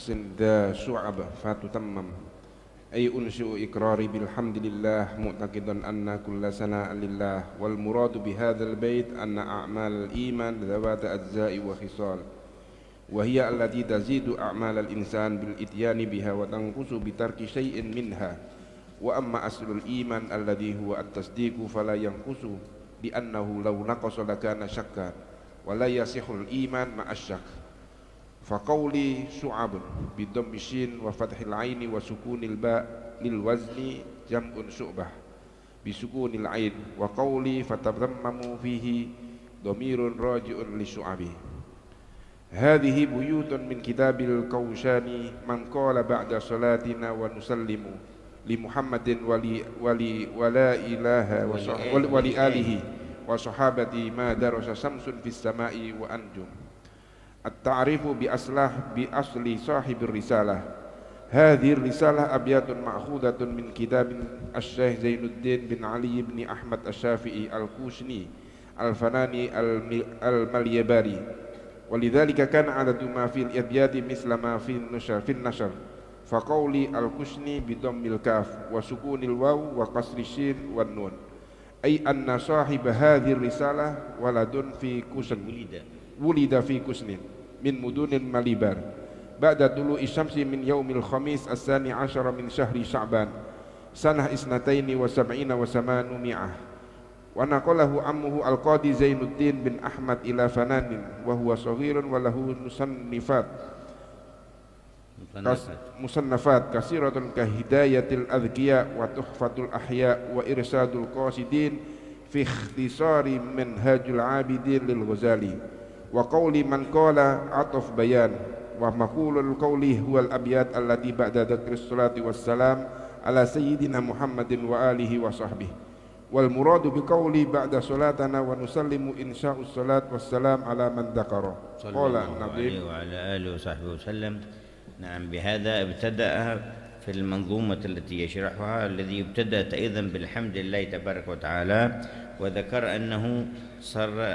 أحسن ذا شعب فتتمم أي أنشئ إقراري بالحمد لله معتقدا أن كل ثناء لله والمراد بهذا البيت أن أعمال الإيمان ذوات أجزاء وخصال وهي التي تزيد أعمال الإنسان بالإتيان بها وتنقص بترك شيء منها وأما أصل الإيمان الذي هو التصديق فلا ينقص لأنه لو نقص لكان شكا ولا يصح الإيمان مع الشك فقولي شعب بضم الشين وفتح العين وسكون الباء للوزن جمع شعبة بسكون العين وقولي فتضمم فيه ضمير راجع للشعب هذه بيوت من كتاب الكوشاني من قال بعد صلاتنا ونسلم لمحمد ولا إله ولآله وصحابتي ما درس شمس في السماء وأنجم التعريف بأصل صاحب الرسالة هذه الرسالة أبيات مأخوذة من كتاب الشيخ زين الدين بن علي بن أحمد الشافعي الكوشني الفناني المليباري ولذلك كان عدد ما في الأبيات مثل ما في النشر فقولي الكوشني بضم الكاف وسكون الواو وقصر الشين والنون أي أن صاحب هذه الرسالة ولد في كسن من مدن المليبار بعد طلوع الشمس من يوم الخميس 12 من شهر شعبان سنة 72 و800 ونقله عمه القاضي زين الدين بن أحمد إلى فنان وهو صغير وله مصنفات كثيرة كهداية الأذكياء وتحفة الأحياء وإرشاد القاصدين في اختصار منهاج العابدين للغزالي وقول من قال عطف بيان ومقول القول هو الأبيات التي بعد ذكر الصلاة والسلام على سيدنا محمد وآله وصحبه والمراد بقولي بعد صلاتنا ونسلم إن شاء الصلاة والسلام على من ذكره قال النبي وعلى آله وصحبه وسلم. نعم بهذا ابتدأ في المنظومة التي يشرحها الذي ابتدأت أيضا بالحمد لله تبارك وتعالى وذكر أنه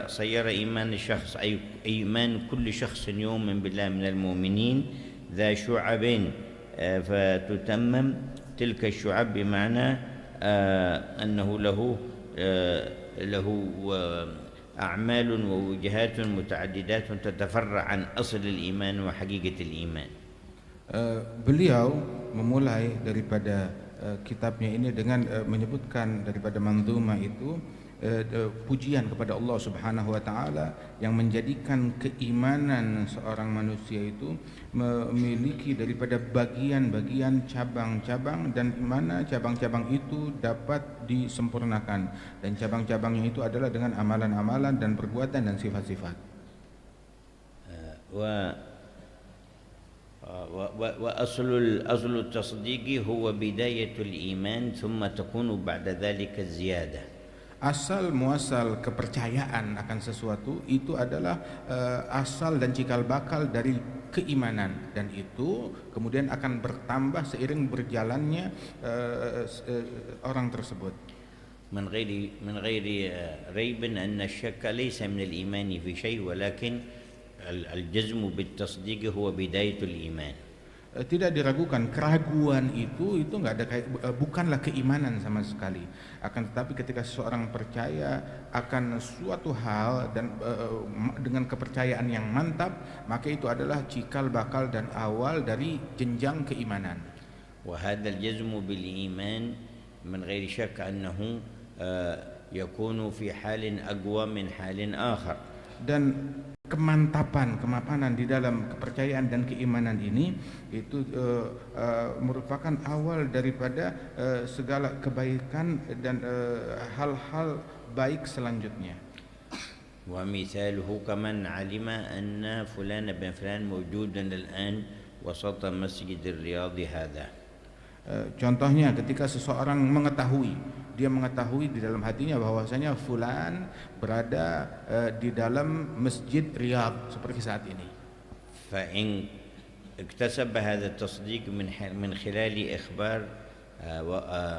صير إيمان الشخص أي إيمان كل شخص يؤمن بالله من المؤمنين ذا شعبين فتتمم تلك الشعب بمعنى أنه له أعمال ووجهات متعددات تتفرع عن أصل الإيمان وحقيقة الإيمان. Beliau memulai daripada kitabnya ini dengan menyebutkan daripada manzumah itu pujian kepada Allah Subhanahu wa taala yang menjadikan keimanan seorang manusia itu memiliki daripada bagian-bagian cabang-cabang dan mana cabang-cabang itu dapat disempurnakan dan cabang-cabangnya itu adalah dengan amalan-amalan dan perbuatan dan sifat-sifat. وأصل التصديق هو بداية الإيمان ثم تكون بعد ذلك الزيادة. Asal muasal kepercayaan akan sesuatu itu adalah asal dan cikal bakal dari keimanan dan itu kemudian akan bertambah seiring berjalannya orang tersebut. من غير ريب أن الشك ليس من الإيمان في شيء ولكن الجزم بالتصديق هو بداية الإيمان. Tidak diragukan keraguan itu enggak ada bukanlah keimanan sama sekali. Akan tetapi ketika seseorang percaya akan suatu hal dan dengan kepercayaan yang mantap, maka itu adalah cikal bakal dan awal dari jenjang keimanan. وهذا الجزم بالإيمان من غير شك أنه يكون في حال أقوى من حال آخر. Dan kemapanan di dalam kepercayaan dan keimanan ini itu merupakan awal daripada segala kebaikan dan hal-hal baik selanjutnya. ومثاله كمن علم أن فلان بن فلان موجودا الآن وسط مسجد الرياض هذا. Contohnya ketika seseorang dia mengetahui di dalam hatinya bahwasanya fulan berada di dalam masjid Riyadh seperti saat ini. فإن اكتسب هذا التصديق من خلال إخبار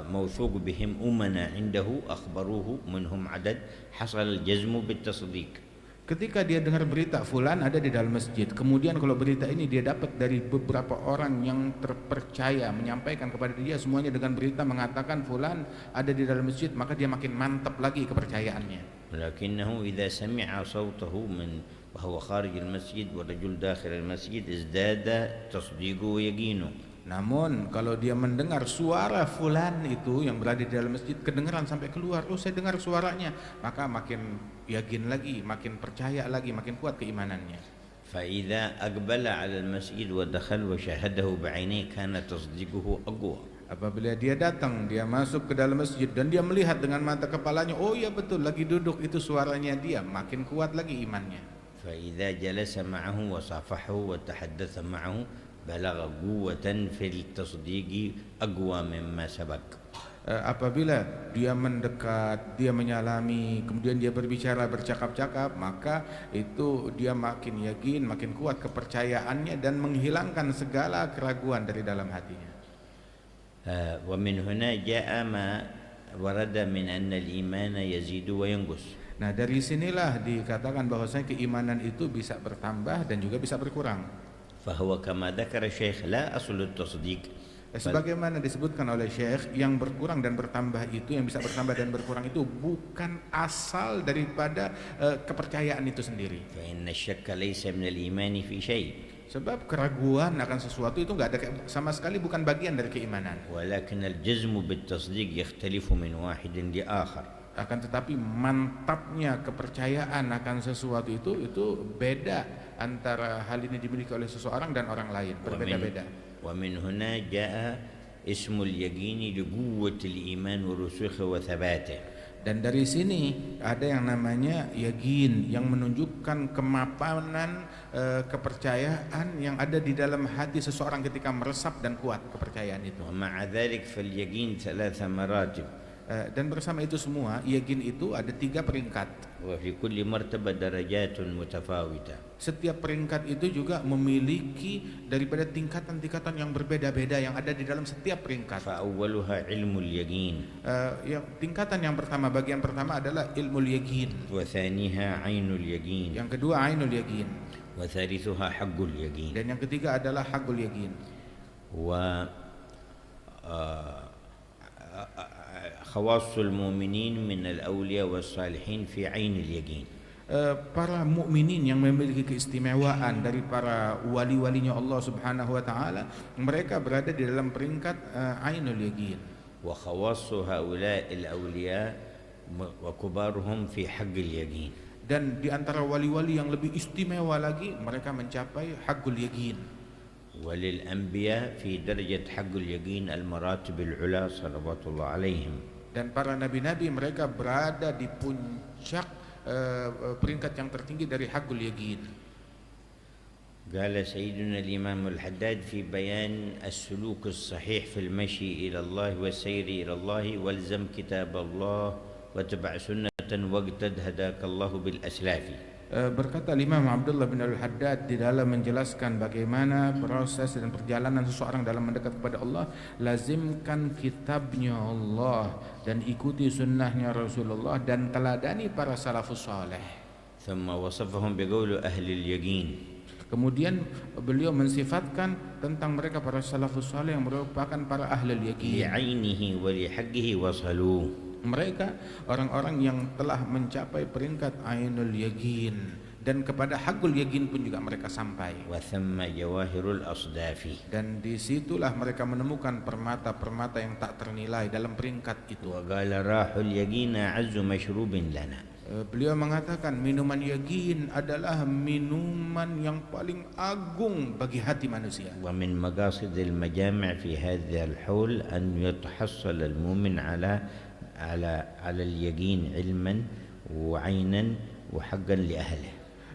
موثوق بهم أمنا عنده أخبروه منهم عدد حصل الجزم بالتصديق. Ketika dia dengar berita fulan ada di dalam masjid, kemudian kalau berita ini dia dapat dari beberapa orang yang terpercaya menyampaikan kepada dia semuanya dengan berita mengatakan fulan ada di dalam masjid, maka dia makin mantap lagi kepercayaannya. ولكنه إذا سمع صوته من وهو خارج المسجد والرجل داخل المسجد ازداد تصديقه ويقينه. Namun kalau dia mendengar suara fulan itu yang berada di dalam masjid kedengaran sampai keluar, oh saya dengar suaranya, maka makin yakin lagi, makin percaya lagi, makin kuat keimanannya. فإذا أقبل على المسجد ودخل وشاهده بعينيه كان تصديقه أقوى. Apabila dia datang, dia masuk ke dalam masjid dan dia melihat dengan mata kepalanya, oh iya betul lagi duduk itu suaranya dia, makin kuat lagi imannya. فإذا جلس معه وصافحه وتحدث معه بلغ قوة في التصديق أقوى مما سبق. Apabila dia mendekat, dia menyalami, kemudian dia berbicara, bercakap-cakap, maka itu dia makin yakin, makin kuat kepercayaannya dan menghilangkan segala keraguan dari dalam hatinya. ومن هنا جاء ما ورد من أن الإيمان يزيد وينقص. Nah dari sinilah dikatakan bahwasanya keimanan itu bisa bertambah dan juga bisa berkurang. فهو كما ذكر الشيخ لا أصل التصديق. Sebagaimana disebutkan oleh Syekh, yang berkurang dan bertambah itu, yang bisa bertambah dan berkurang itu bukan asal daripada kepercayaan itu sendiri. فإن الشك ليس من الإيمان في شيء. Sebab keraguan akan sesuatu itu enggak ada sama sekali, bukan bagian dari keimanan. ولكن الجزم بالتصديق يختلف من واحد لآخر. Akan tetapi mantapnya kepercayaan akan sesuatu itu beda antara hal ini dimiliki oleh seseorang dan orang lain, berbeda-beda. ومن هنا جاء اسم اليقين لقوة الإيمان ورسوخه وثباته. Dan dari sini ada yang namanya yakin yang menunjukkan kemapanan kepercayaan yang ada di dalam hati seseorang ketika meresap dan kuat kepercayaan itu. ومع ذلك فاليقين ثلاث مراتب. Dan bersama itu semua yakin itu ada 3 peringkat. وفي كل مرتبة درجات متفاوتة. Setiap peringkat itu juga memiliki daripada tingkatan-tingkatan yang berbeda-beda yang ada di dalam setiap peringkat. فأولها علم اليقين. Yang tingkatan yang pertama, bagian pertama adalah ilmu yakin. وثانيها عين اليقين. Yang kedua ainul yakin. وثالثها حق اليقين. Dan yang ketiga adalah hakul yakin. خواص المؤمنين من الأولياء والصالحين في عين اليقين. Para mukminin yang memiliki keistimewaan dari para wali-walinya Allah Subhanahu wa taala, mereka berada di dalam peringkat ainul yaqin. وخواص هؤلاء الأولياء وكبارهم في حق اليقين. Dan di antara wali-wali yang lebih istimewa lagi, mereka mencapai hakul yaqin. وللأنبياء في درجة حق اليقين المراتب العلى صلوات الله عليهم. Dan para nabi-nabi mereka berada di puncak peringkat yang tertinggi dari hakul yaqin. قال سيدنا الإمام الحداد في بيان السلوك الصحيح في المشي إلى الله والسير إلى الله والزم كتاب الله واتبع سنة واقتد هداك الله بالأسلاف. Berkata Imam Abdullah bin Al-Haddad di dalam menjelaskan bagaimana proses dan perjalanan seseorang dalam mendekat kepada Allah, lazimkan kitabnya Allah dan ikuti sunnahnya Rasulullah dan teladani para salafus saleh. ثم وصفهم بقول أهل اليقين. Kemudian beliau mensifatkan tentang mereka para salafus saleh yang merupakan para ahlul yaqin. لعينه ولحقه وصلوه. Mereka orang-orang yang telah mencapai peringkat ainul yaqin dan kepada hakul yaqin pun juga mereka sampai. وثم جواهر الأصداف. Dan disitulah mereka menemukan permata-permata yang tak ternilai dalam peringkat itu. وقال راح اليقين أعز مشروب لنا. Beliau mengatakan minuman yaqin adalah minuman yang paling agung bagi hati manusia. ومن مقاصد المجامع في هذا الحول أن يتحصل المؤمن على اليقين علما وعينا وحقا لأهله.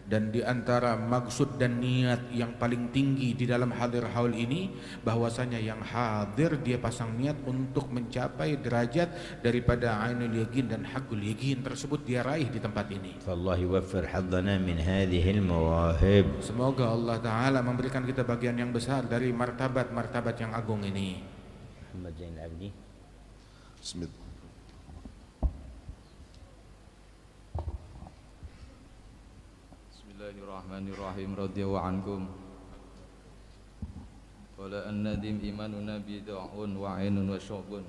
Dan di antara maksud dan niat yang paling tinggi di dalam hadir haul ini, bahwasanya yang hadir dia pasang niat untuk mencapai derajat daripada ainul yaqin dan hakul yaqin tersebut dia raih di tempat ini. فالله يوفر حظنا من هذه المواهب. Semoga Allah Ta'ala memberikan kita bagian yang besar dari martabat-martabat yang agung ini. محمد زين العابدين. Bismillahirrahmanirrahim. Radhiyallahu ankum. Qala an-nadim imanuna bid'un wa 'ainun wa syu'bun.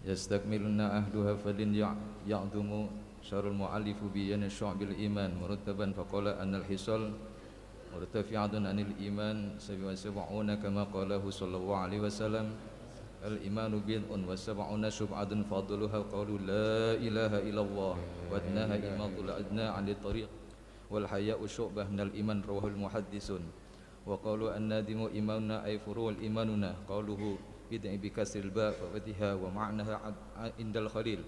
Yastakmiluna ahduha fadin ya'dumu syarul mu'allifu biyana syu'bil iman murattaban faqala annal hisal murtafi'atun anil iman sab'una kama qalahu sallallahu alaihi wasallam. Al-imanu bid'un wa sab'una syub'atun fadluha qawlu la ilaha illallah wa adnaha imadul adna 'anil tariq wal haya'u syu'bah minal iman rawahul muhaddisun wa qawlu an-nadimu imanuna ay furu'ul imanuna qawluhu bid'i bi kasril ba' wa fatiha wa ma'naha indal khalil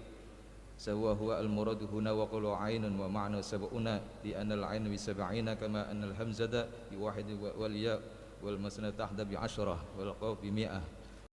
sawa huwa al-muradu huna wa qawlu 'ainun wa ma'na sab'una li anna al-'ain bi sab'ina kama anna al-hamzata bi wahid wal ya' wal masna tahda bi 'ashrah wal qaf bi mi'ah